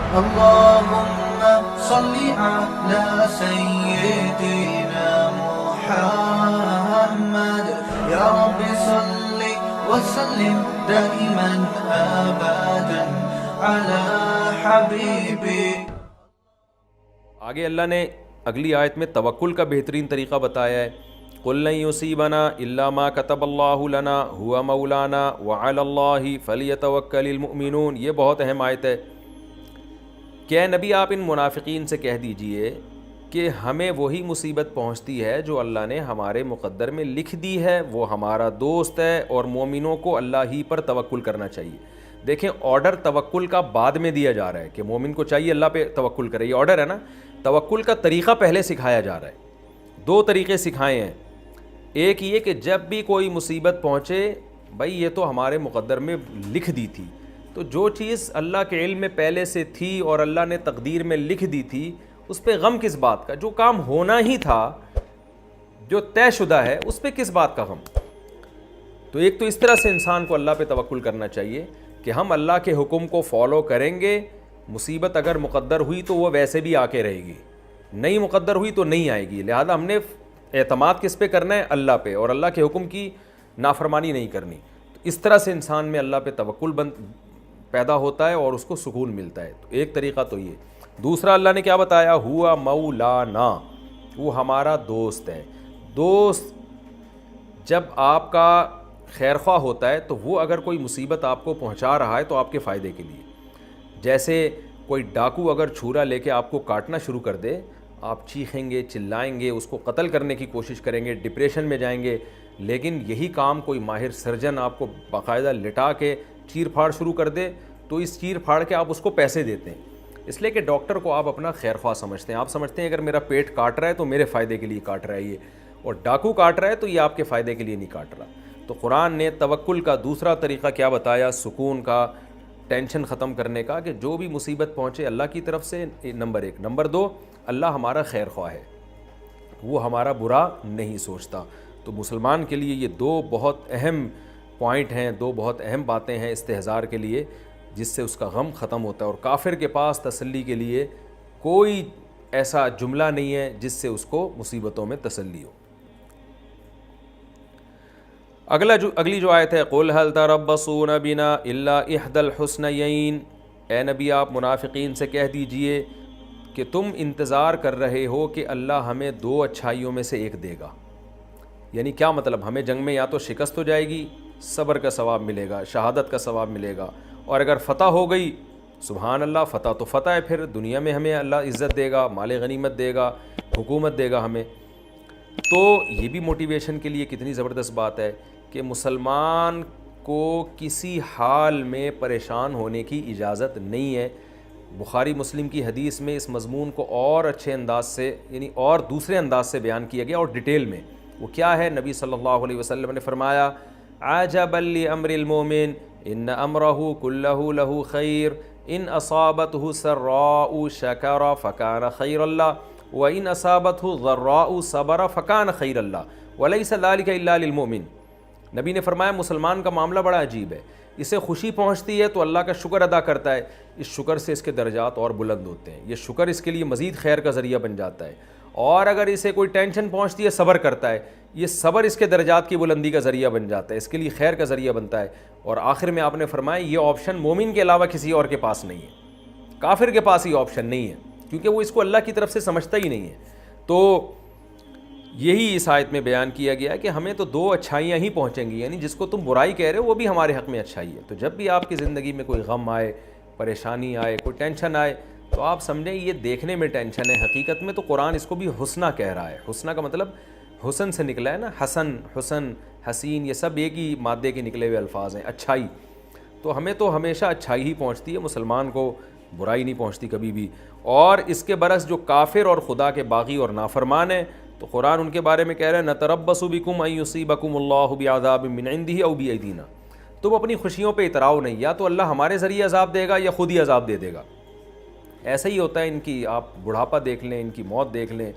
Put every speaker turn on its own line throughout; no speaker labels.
اللهم صل على سيدنا محمد يا رب صل وسلم دائما ابدا على حبيبك.
آگے اللہ نے اگلی آیت میں توکل کا بہترین طریقہ بتایا ہے. قُل لَن يُصِيبَنَا إِلَّا مَا كَتَبَ اللَّهُ لَنَا هُوَ مَوْلَانَا وَعَلَى اللَّهِ فَلْيَتَوَكَّلِ الْمُؤْمِنُونَ. یہ بہت اہم آیت ہے کہ اے نبی آپ ان منافقین سے کہہ دیجئے کہ ہمیں وہی مصیبت پہنچتی ہے جو اللہ نے ہمارے مقدر میں لکھ دی ہے، وہ ہمارا دوست ہے، اور مومنوں کو اللہ ہی پر توکل کرنا چاہیے. دیکھیں آرڈر توکل کا بعد میں دیا جا رہا ہے کہ مومن کو چاہیے اللہ پہ توکل کرے، یہ آرڈر ہے نا. توکل کا طریقہ پہلے سکھایا جا رہا ہے. دو طریقے سکھائے ہیں. ایک یہ کہ جب بھی کوئی مصیبت پہنچے، بھائی یہ تو ہمارے مقدر میں لکھ دی تھی، تو جو چیز اللہ کے علم میں پہلے سے تھی اور اللہ نے تقدیر میں لکھ دی تھی، اس پہ غم کس بات کا؟ جو کام ہونا ہی تھا، جو طے شدہ ہے، اس پہ کس بات کا غم؟ تو ایک تو اس طرح سے انسان کو اللہ پہ توکل کرنا چاہیے کہ ہم اللہ کے حکم کو فالو کریں گے. مصیبت اگر مقدر ہوئی تو وہ ویسے بھی آ کے رہے گی، نہیں مقدر ہوئی تو نہیں آئے گی. لہذا ہم نے اعتماد کس پہ کرنا ہے؟ اللہ پہ، اور اللہ کے حکم کی نافرمانی نہیں کرنی. تو اس طرح سے انسان میں اللہ پہ توکل پیدا ہوتا ہے اور اس کو سکون ملتا ہے. تو ایک طریقہ تو یہ. دوسرا اللہ نے کیا بتایا؟ ہوا مولانا، وہ ہمارا دوست ہے. دوست جب آپ کا خیر خواہ ہوتا ہے تو وہ اگر کوئی مصیبت آپ کو پہنچا رہا ہے تو آپ کے فائدے کے لیے. جیسے کوئی ڈاکو اگر چھرا لے کے آپ کو کاٹنا شروع کر دے، آپ چیخیں گے، چلائیں گے، اس کو قتل کرنے کی کوشش کریں گے، ڈپریشن میں جائیں گے. لیکن یہی کام کوئی ماہر سرجن آپ کو باقاعدہ لٹا کے چیر پھاڑ شروع کر دے تو اس چیر پھاڑ کے آپ اس کو پیسے دیتے ہیں، اس لیے کہ ڈاکٹر کو آپ اپنا خیر خواہ سمجھتے ہیں. آپ سمجھتے ہیں اگر میرا پیٹ کاٹ رہا ہے تو میرے فائدے کے لیے کاٹ رہا ہے یہ، اور ڈاکو کاٹ رہا ہے تو یہ آپ کے فائدے کے لیے نہیں کاٹ رہا. تو قرآن نے توکل کا دوسرا طریقہ کیا بتایا؟ سکون کا، ٹینشن ختم کرنے کا، کہ جو بھی مصیبت پہنچے اللہ کی طرف سے. نمبر ایک. نمبر دو، اللہ ہمارا خیر خواہ ہے، وہ ہمارا برا نہیں سوچتا. تو مسلمان کے لیے یہ دو بہت اہم پوائنٹ ہیں، دو بہت اہم باتیں ہیں استحضار کے لیے، جس سے اس کا غم ختم ہوتا ہے. اور کافر کے پاس تسلی کے لیے کوئی ایسا جملہ نہیں ہے جس سے اس کو مصیبتوں میں تسلی ہو. اگلی جو آیت ہے، قُلْ هَلْ تَرَبَّصُونَ بِنَا إِلَّا إِحْدَى الْحُسْنَيَيْنِ. اے نبی آپ منافقین سے کہہ دیجئے کہ تم انتظار کر رہے ہو کہ اللہ ہمیں دو اچھائیوں میں سے ایک دے گا. یعنی کیا مطلب؟ ہمیں جنگ میں یا تو شکست ہو جائے گی، صبر کا ثواب ملے گا، شہادت کا ثواب ملے گا، اور اگر فتح ہو گئی، سبحان اللہ، فتح تو فتح ہے، پھر دنیا میں ہمیں اللہ عزت دے گا، مال غنیمت دے گا، حکومت دے گا ہمیں. تو یہ بھی موٹیویشن کے لیے کتنی زبردست بات ہے کہ مسلمان کو کسی حال میں پریشان ہونے کی اجازت نہیں ہے. بخاری مسلم کی حدیث میں اس مضمون کو اور اچھے انداز سے، یعنی اور دوسرے انداز سے بیان کیا گیا اور ڈیٹیل میں. وہ کیا ہے؟ نبی صلی اللہ علیہ وسلم نے فرمایا، عجبا لامر المومن ان امرہ کلہ لہ خیر ان اصابتہ سراء شکر فکان خیر اللہ وان اصابتہ ضراء صبر فکان خیر اللہ ولیس ذلک الا للمؤمن. نبی نے فرمایا مسلمان کا معاملہ بڑا عجیب ہے. اسے خوشی پہنچتی ہے تو اللہ کا شکر ادا کرتا ہے، اس شکر سے اس کے درجات اور بلند ہوتے ہیں، یہ شکر اس کے لیے مزید خیر کا ذریعہ بن جاتا ہے. اور اگر اسے کوئی ٹینشن پہنچتی ہے، صبر کرتا ہے، یہ صبر اس کے درجات کی بلندی کا ذریعہ بن جاتا ہے، اس کے لیے خیر کا ذریعہ بنتا ہے. اور آخر میں آپ نے فرمایا یہ آپشن مومن کے علاوہ کسی اور کے پاس نہیں ہے، کافر کے پاس یہ آپشن نہیں ہے، کیونکہ وہ اس کو اللہ کی طرف سے سمجھتا ہی نہیں ہے. تو یہی اس آیت میں بیان کیا گیا کہ ہمیں تو دو اچھائیاں ہی پہنچیں گی، یعنی جس کو تم برائی کہہ رہے ہو وہ بھی ہمارے حق میں اچھائی ہے. تو جب بھی آپ کی زندگی میں کوئی غم آئے، پریشانی آئے، کوئی ٹینشن آئے، تو آپ سمجھیں یہ دیکھنے میں ٹینشن ہے، حقیقت میں تو قرآن اس کو بھی حسنہ کہہ رہا ہے. حسنہ کا مطلب حسن سے نکلا ہے نا، حسن، حسن، حسین، یہ سب ایک ہی مادے کے نکلے ہوئے الفاظ ہیں. اچھائی، تو ہمیں تو ہمیشہ اچھائی ہی پہنچتی ہے، مسلمان کو برائی نہیں پہنچتی کبھی بھی. اور اس کے برعکس جو کافر اور خدا کے باغی اور نافرمان ہیں، تو قرآن ان کے بارے میں کہہ رہے ہیں نتربص بکم ان یصیبکم اللہ بعذاب من عنده او بایدینا. تم اپنی خوشیوں پہ اتراؤ نہیں، یا تو اللہ ہمارے ذریعے عذاب دے گا یا خود ہی عذاب دے دے گا. ایسا ہی ہوتا ہے ان کی. آپ بڑھاپا دیکھ لیں، ان کی موت دیکھ لیں،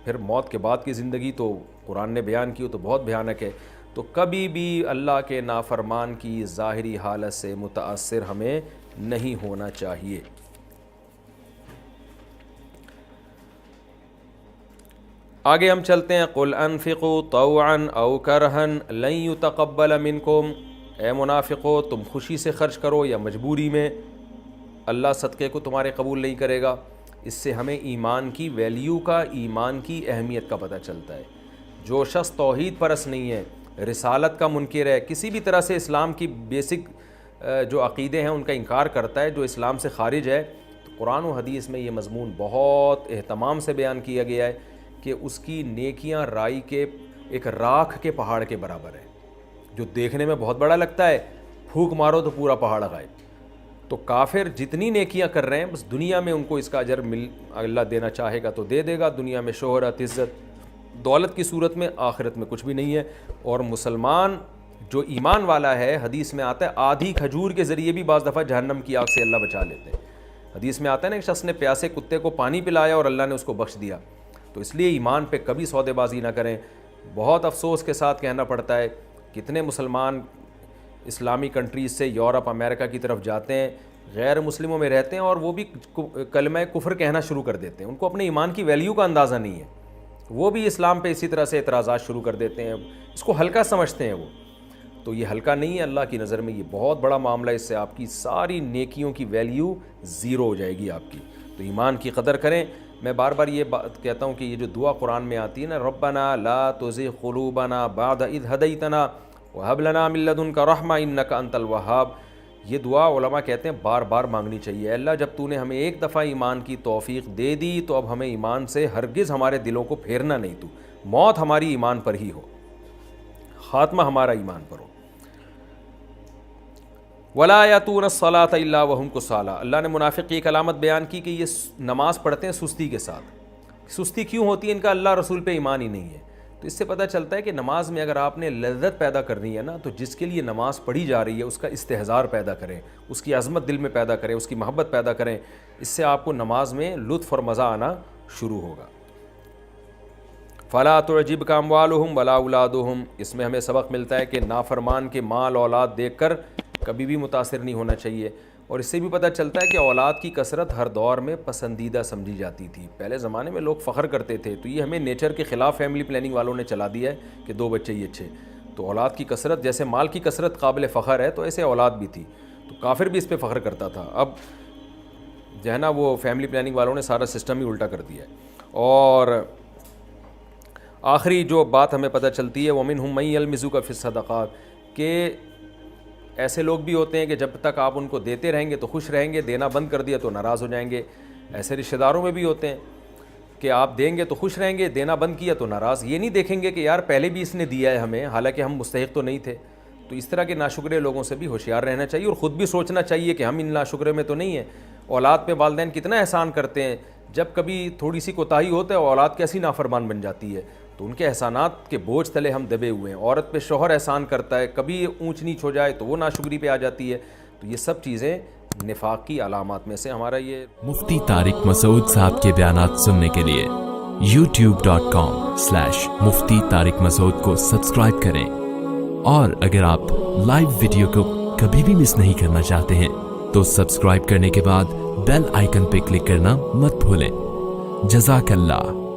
پھر موت کے بعد کی زندگی تو قرآن نے بیان کی، تو بہت بھیانک ہے. تو کبھی بھی اللہ کے نافرمان کی ظاہری حالت سے متاثر ہمیں نہیں ہونا چاہیے. آگے ہم چلتے ہیں، قل انفقوا طوعا او کرہا لن یتقبل منکم، اے منافقو تم خوشی سے خرچ کرو یا مجبوری میں، اللہ صدقے کو تمہارے قبول نہیں کرے گا۔ اس سے ہمیں ایمان کی ویلیو کا، ایمان کی اہمیت کا پتہ چلتا ہے۔ جو شخص توحید پرست نہیں ہے، رسالت کا منکر ہے، کسی بھی طرح سے اسلام کی بیسک جو عقیدے ہیں ان کا انکار کرتا ہے، جو اسلام سے خارج ہے، تو قرآن و حدیث میں یہ مضمون بہت اہتمام سے بیان کیا گیا ہے کہ اس کی نیکیاں رائی کے ایک راکھ کے پہاڑ کے برابر ہیں، جو دیکھنے میں بہت بڑا لگتا ہے، پھونک مارو تو پورا پہاڑ غائب۔ تو کافر جتنی نیکیاں کر رہے ہیں بس دنیا میں ان کو اس کا اجر اللہ دینا چاہے گا تو دے دے گا، دنیا میں شہرت، عزت، دولت کی صورت میں، آخرت میں کچھ بھی نہیں ہے۔ اور مسلمان جو ایمان والا ہے، حدیث میں آتا ہے آدھی کھجور کے ذریعے بھی بعض دفعہ جہنم کی آگ سے اللہ بچا لیتے ہیں۔ حدیث میں آتا ہے نا، ایک شخص نے پیاسے کتے کو پانی پلایا اور اللہ نے اس کو بخش دیا۔ تو اس لیے ایمان پہ کبھی سودے بازی نہ کریں۔ بہت افسوس کے ساتھ کہنا پڑتا ہے، کتنے مسلمان اسلامی کنٹریز سے یورپ، امریکہ کی طرف جاتے ہیں، غیر مسلموں میں رہتے ہیں اور وہ بھی کلمہ کفر کہنا شروع کر دیتے ہیں۔ ان کو اپنے ایمان کی ویلیو کا اندازہ نہیں ہے، وہ بھی اسلام پہ اسی طرح سے اعتراضات شروع کر دیتے ہیں، اس کو ہلکا سمجھتے ہیں وہ۔ تو یہ ہلکا نہیں ہے، اللہ کی نظر میں یہ بہت بڑا معاملہ ہے، اس سے آپ کی ساری نیکیوں کی ویلیو زیرو ہو جائے گی آپ کی۔ تو ایمان کی قدر کریں۔ میں بار بار یہ بات کہتا ہوں کہ یہ جو دعا قرآن میں آتی ہے نا، ربنا لا تزغ قلوبنا بعد اذ ہدیتنا وہب لنا من لدنک رحمہ انک انت الوہاب، یہ دعا علماء کہتے ہیں بار بار مانگنی چاہیے۔ اللہ جب تو نے ہمیں ایک دفعہ ایمان کی توفیق دے دی تو اب ہمیں ایمان سے ہرگز ہمارے دلوں کو پھیرنا نہیں، تو موت ہماری ایمان پر ہی ہو، خاتمہ ہمارا ایمان پر ہو۔ وَلَا يَأْتُونَ الصَّلَاةَ إِلَّا وَهُمْ كُسَالَىٰ، اللہ نے منافق کی ایک علامت بیان کی کہ یہ نماز پڑھتے ہیں سستی کے ساتھ۔ سستی کیوں ہوتی ہے؟ ان کا اللہ رسول پہ ایمان ہی نہیں ہے۔ تو اس سے پتہ چلتا ہے کہ نماز میں اگر آپ نے لذت پیدا کرنی ہے نا، تو جس کے لیے نماز پڑھی جا رہی ہے اس کا استحضار پیدا کریں، اس کی عظمت دل میں پیدا کریں، اس کی محبت پیدا کریں، اس سے آپ کو نماز میں لطف اور مزہ آنا شروع ہوگا۔ فَلَا تُعْجِبْكَ أَمْوَالُهُمْ وَلَا أَوْلَادُهُمْ، اس میں ہمیں سبق ملتا ہے کہ نافرمان کے مال اولاد دیکھ کر کبھی بھی متاثر نہیں ہونا چاہیے۔ اور اس سے بھی پتہ چلتا ہے کہ اولاد کی کثرت ہر دور میں پسندیدہ سمجھی جاتی تھی۔ پہلے زمانے میں لوگ فخر کرتے تھے، تو یہ ہمیں نیچر کے خلاف فیملی پلاننگ والوں نے چلا دیا ہے کہ 2 بچے ہی اچھے۔ تو اولاد کی کثرت، جیسے مال کی کثرت قابل فخر ہے تو ایسے اولاد بھی تھی، تو کافر بھی اس پہ فخر کرتا تھا۔ اب جو ہے نا وہ فیملی پلاننگ والوں نے سارا سسٹم ہی الٹا کر دیا ہے۔ اور آخری جو بات ہمیں پتہ چلتی ہے، وَمِنْهُمْ مَن يَلْمِزُكَ فِي الصَّدَقَاتِ، کہ ایسے لوگ بھی ہوتے ہیں کہ جب تک آپ ان کو دیتے رہیں گے تو خوش رہیں گے، دینا بند کر دیا تو ناراض ہو جائیں گے۔ ایسے رشتہ داروں میں بھی ہوتے ہیں کہ آپ دیں گے تو خوش رہیں گے، دینا بند کیا تو ناراض۔ یہ نہیں دیکھیں گے کہ یار پہلے بھی اس نے دیا ہے ہمیں، حالانکہ ہم مستحق تو نہیں تھے۔ تو اس طرح کے ناشکرے لوگوں سے بھی ہوشیار رہنا چاہیے، اور خود بھی سوچنا چاہیے کہ ہم ان ناشکرے میں تو نہیں ہیں۔ اولاد پہ والدین کتنا احسان کرتے ہیں، جب کبھی تھوڑی سی کوتاہی ہوتا ہے اولاد کیسی نافرمان بن جاتی ہے، تو ان کے احسانات کے بوجھ تلے ہم دبے ہوئے ہیں۔ عورت پہ شوہر احسان کرتا ہے، کبھی اونچ نیچ ہو جائے تو وہ ناشکری پہ آ جاتی ہے۔ تو یہ سب چیزیں نفاق کی علامات میں سے ہمارا یہ
مفتی طارق مسعود صاحب کے بیانات سننے کے لیے youtube.com/مفتی طارق مسعود کو سبسکرائب کریں، اور اگر آپ لائیو ویڈیو کو کبھی بھی مس نہیں کرنا چاہتے ہیں تو سبسکرائب کرنے کے بعد بیل آئیکن پہ کلک کرنا مت بھولیں۔ جزاک اللہ۔